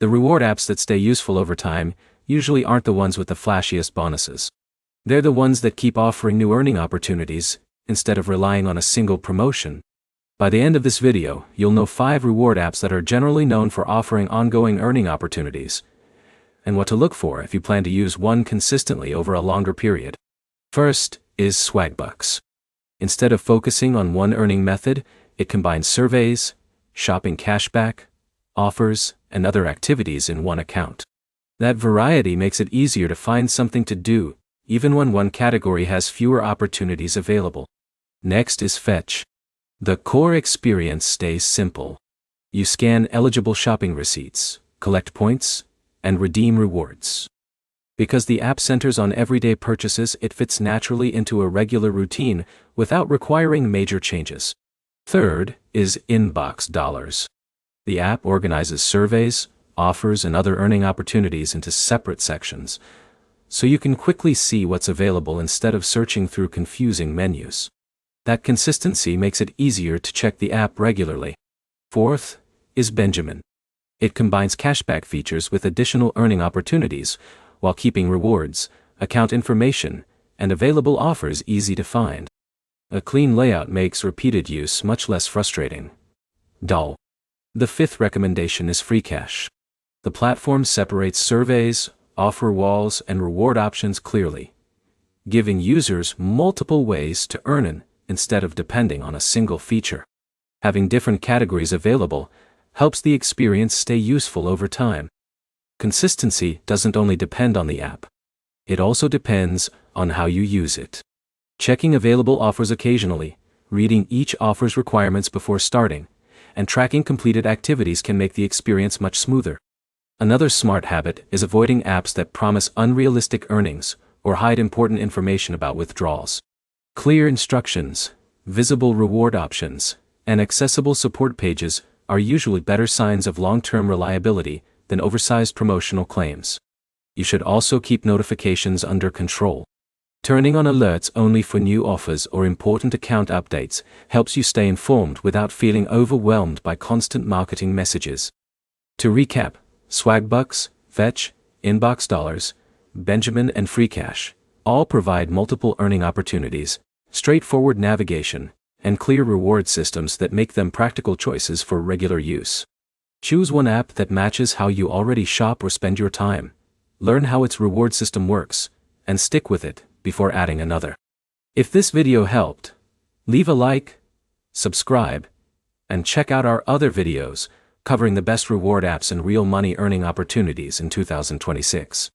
The reward apps that stay useful over time usually aren't the ones with the flashiest bonuses. They're the ones that keep offering new earning opportunities, instead of relying on a single promotion. By the end of this video, you'll know 5 reward apps that are generally known for offering ongoing earning opportunities, and what to look for if you plan to use one consistently over a longer period. First is Swagbucks. Instead of focusing on one earning method, it combines surveys, shopping cashback, offers, and other activities in one account. That variety makes it easier to find something to do, even when one category has fewer opportunities available. Next is Fetch. The core experience stays simple. You scan eligible shopping receipts, collect points, and redeem rewards. Because the app centers on everyday purchases, it fits naturally into a regular routine without requiring major changes. Third is Inbox Dollars. The app organizes surveys, offers, and other earning opportunities into separate sections, so you can quickly see what's available instead of searching through confusing menus. That consistency makes it easier to check the app regularly. Fourth is Benjamin. It combines cashback features with additional earning opportunities, while keeping rewards, account information, and available offers easy to find. A clean layout makes repeated use much less frustrating. Dull. The fifth recommendation is FreeCash. The platform separates surveys, offer walls, and reward options clearly, giving users multiple ways to earn instead of depending on a single feature. Having different categories available helps the experience stay useful over time. Consistency doesn't only depend on the app. It also depends on how you use it. Checking available offers occasionally, reading each offer's requirements before starting, and tracking completed activities can make the experience much smoother. Another smart habit is avoiding apps that promise unrealistic earnings or hide important information about withdrawals. Clear instructions, visible reward options, and accessible support pages are usually better signs of long-term reliability than oversized promotional claims. You should also keep notifications under control. Turning on alerts only for new offers or important account updates helps you stay informed without feeling overwhelmed by constant marketing messages. To recap, Swagbucks, Fetch, Inbox Dollars, Benjamin, and FreeCash all provide multiple earning opportunities, straightforward navigation, and clear reward systems that make them practical choices for regular use. Choose one app that matches how you already shop or spend your time. Learn how its reward system works, and stick with it before adding another. If this video helped, leave a like, subscribe, and check out our other videos covering the best reward apps and real money earning opportunities in 2026.